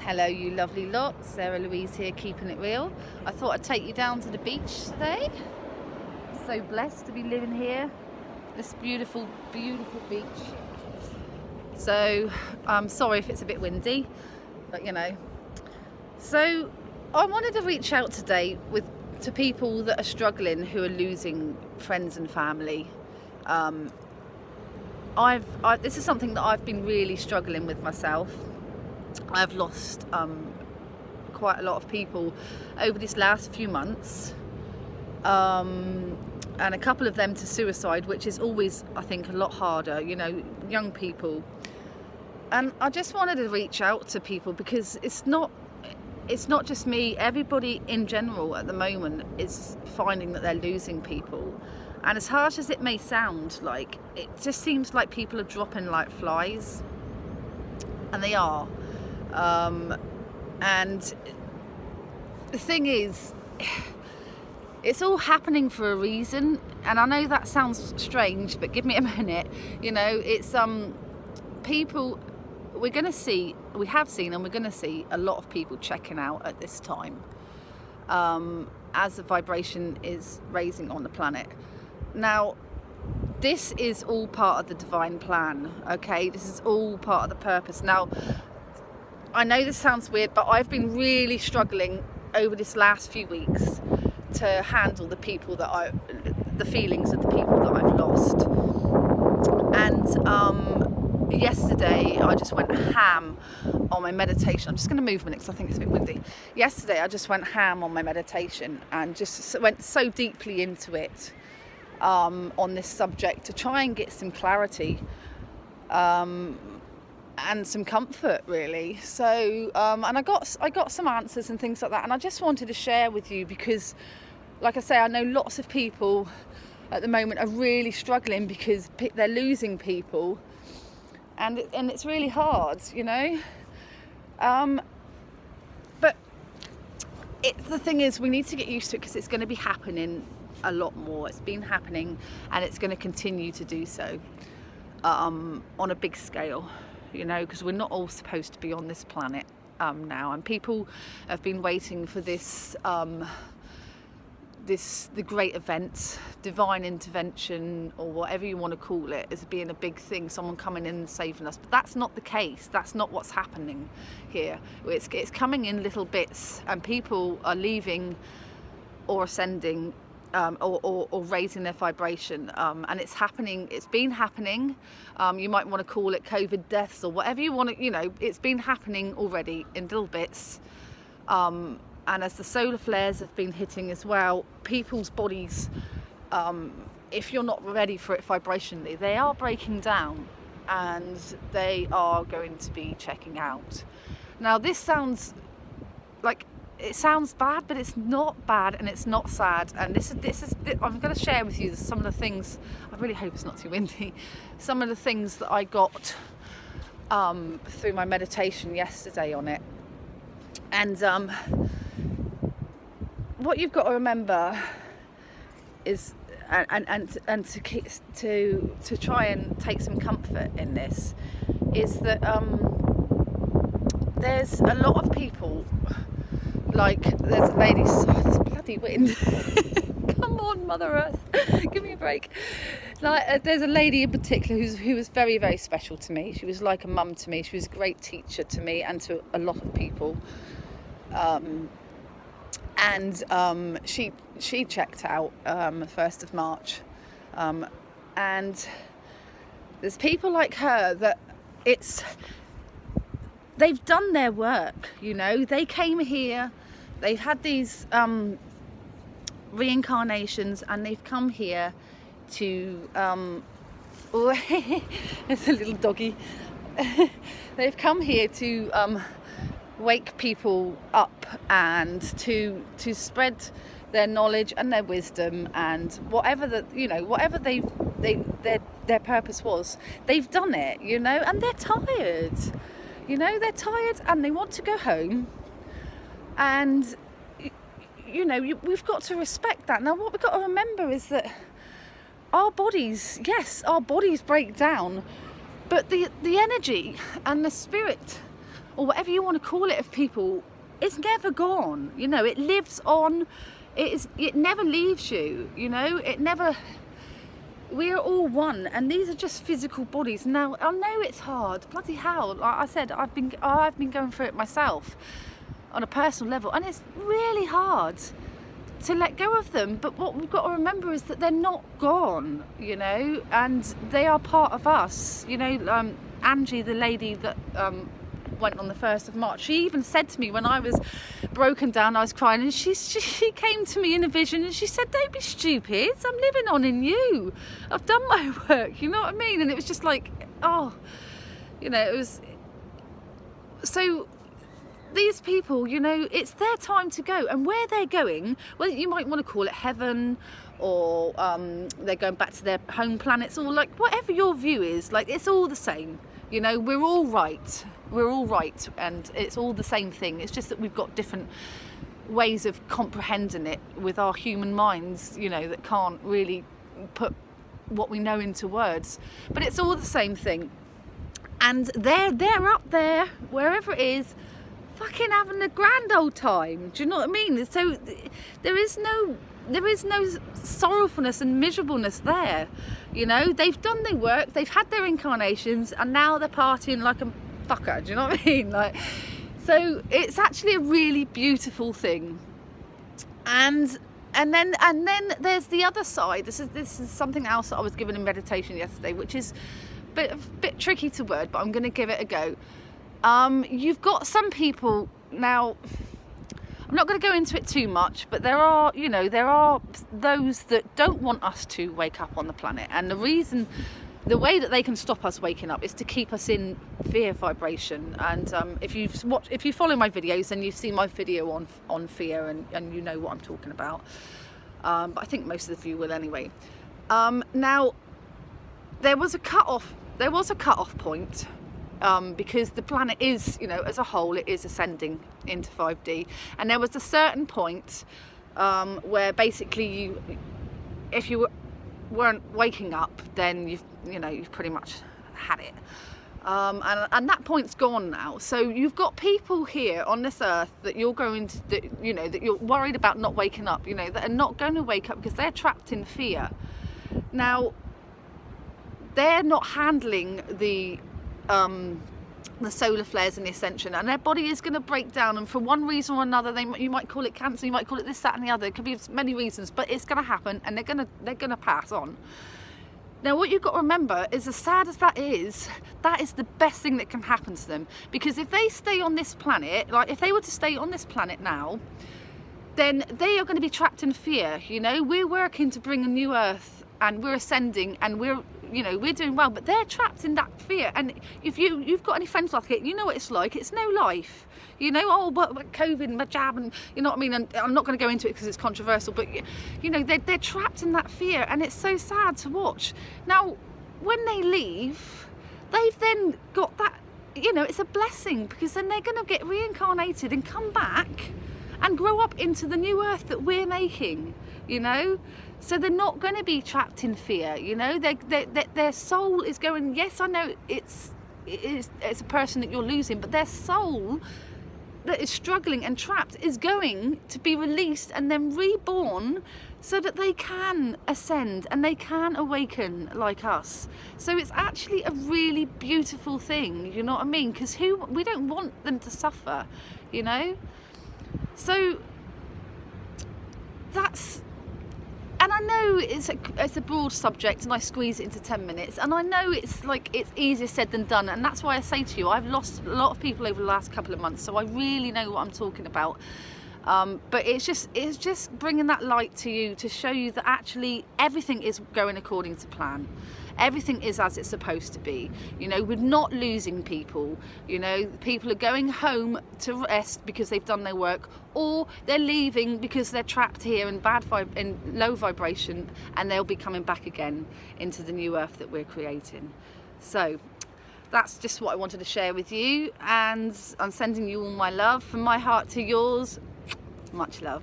Hello you lovely lot, Sarah Louise here, keeping it real. I thought I'd take you down to the beach today. So blessed to be living here, this beautiful, beautiful beach. So I'm sorry if it's a bit windy, but you know. So I wanted to reach out today to people that are struggling, who are losing friends and family. This is something that I've been really struggling with myself. I've lost quite a lot of people over these last few months, and a couple of them to suicide, which is always, I think, a lot harder, you know, young people. And I just wanted to reach out to people because it's not just me. Everybody in general at the moment is finding that they're losing people, and as harsh as it may sound, like, it just seems like people are dropping like flies, and they are. And the thing is, it's all happening for a reason, and I know that sounds strange, but give me a minute. You know, it's people, we have seen and we're going to see a lot of people checking out at this time, as the vibration is raising on the planet. Now, this is all part of the divine plan, okay? This is all part of the purpose. Now, I know this sounds weird, but I've been really struggling over this last few weeks to handle the feelings of the people that I've lost. And yesterday I just went ham on my meditation. I'm just going to move a minute because I think it's a bit windy. Yesterday I just went ham on my meditation and just went so deeply into it, on this subject, to try and get some clarity, and some comfort, really. So and I got some answers and things like that, and I just wanted to share with you because, like I say, I know lots of people at the moment are really struggling because they're losing people, and it's really hard, you know. But the thing is, we need to get used to it because it's going to be happening a lot more. It's been happening and it's going to continue to do so, on a big scale, you know, because we're not all supposed to be on this planet now, and people have been waiting for this the great event, divine intervention, or whatever you want to call it, as being a big thing, someone coming in and saving us. But that's not the case. That's not what's happening here. It's coming in little bits, and people are leaving or ascending, or raising their vibration, and it's happening. It's been happening. You might want to call it COVID deaths or whatever you want to, you know. It's been happening already in little bits, and as the solar flares have been hitting as well, people's bodies, if you're not ready for it vibrationally, they are breaking down and they are going to be checking out. Now, this sounds like, it sounds bad, but it's not bad and it's not sad. And this is I'm going to share with you some of the things. I really hope it's not too windy. Some of the things that I got through my meditation yesterday on it. And what you've got to remember is, and to try and take some comfort in this, is that there's a lot of people. Like, there's a lady, this bloody wind. Come on, Mother Earth, give me a break. Like, there's a lady in particular who was very, very special to me. She was like a mum to me. She was a great teacher to me and to a lot of people. She checked out the 1st of March. And there's people like her that they've done their work, you know. They came here, they've had these reincarnations, and they've come here to there's a little doggy. They've come here to wake people up and to spread their knowledge and their wisdom, and whatever their purpose was, they've done it, you know. And they're tired. You know, they're tired and they want to go home, and you know, we've got to respect that. Now, what we've got to remember is that our bodies break down, but the energy and the spirit or whatever you want to call it of people, it's never gone. You know, it lives on. It never leaves you. You know, it never. We're all one, and these are just physical bodies. Now, I know it's hard. Bloody hell! Like I said, I've been going through it myself on a personal level, and it's really hard to let go of them. But what we've got to remember is that they're not gone, you know, and they are part of us. You know, Angie, the lady that went on the 1st of March, she even said to me when I was broken down, I was crying, and she came to me in a vision and she said, don't be stupid, I'm living on in you, I've done my work, you know what I mean? And it was just like, oh, you know, it was so. These people, you know, it's their time to go, and where they're going, well, you might want to call it heaven, or they're going back to their home planets, or like whatever your view is, like it's all the same. You know, we're all right, and it's all the same thing. It's just that we've got different ways of comprehending it with our human minds, you know, that can't really put what we know into words, but it's all the same thing. And they're up there, wherever it is, fucking having a grand old time. Do you know what I mean? So there is no sorrowfulness and miserableness there. You know, they've done their work, they've had their incarnations, and now they're partying like a fucker. Do you know what I mean? Like, so it's actually a really beautiful thing. And then there's the other side. This is something else that I was given in meditation yesterday, which is a bit tricky to word, but I'm going to give it a go. You've got some people now, I'm not going to go into it too much, but there are those that don't want us to wake up on the planet, and the way that they can stop us waking up is to keep us in fear vibration. And if you follow my videos, then you've seen my video on fear, and you know what I'm talking about. But I think most of you will anyway. Now, there was a cut-off point. Because the planet is, you know, as a whole, it is ascending into 5D, and there was a certain point where basically if you weren't waking up, then you've pretty much had it, and that point's gone now. So you've got people here on this earth that you're going to, that you're worried about not waking up, you know, that are not going to wake up because they're trapped in fear. Now, they're not handling the solar flares and the ascension, and their body is going to break down, and for one reason or another, you might call it cancer, you might call it this, that and the other. It could be many reasons, but it's going to happen, and they're going to pass on. Now, what you've got to remember is, as sad as that is the best thing that can happen to them, because if they stay on this planet, like if they were to stay on this planet now, then they are going to be trapped in fear. You know, we're working to bring a new earth, and we're ascending, and we're doing well, but they're trapped in that fear. And if you've got any friends like it, you know what it's like. It's no life, you know. Oh, but COVID, my jab, and you know what I mean. And I'm not going to go into it because it's controversial, but you know, they're trapped in that fear, and it's so sad to watch. Now, when they leave, they've then got that, you know, it's a blessing, because then they're going to get reincarnated and come back and grow up into the new earth that we're making, you know. So they're not going to be trapped in fear, you know. Their soul is going, yes, I know it's a person that you're losing, but their soul that is struggling and trapped is going to be released and then reborn, so that they can ascend and they can awaken like us. So it's actually a really beautiful thing, you know what I mean? Because we don't want them to suffer, you know. So that's. And I know it's a broad subject, and I squeeze it into 10 minutes, and I know it's easier said than done, and that's why I say to you, I've lost a lot of people over the last couple of months, so I really know what I'm talking about. But it's just bringing that light to you, to show you that actually everything is going according to plan. Everything is as it's supposed to be. You know, we're not losing people. You know, people are going home to rest because they've done their work, or they're leaving because they're trapped here in low vibration, and they'll be coming back again into the new earth that we're creating. So that's just what I wanted to share with you, and I'm sending you all my love from my heart to yours. Much love.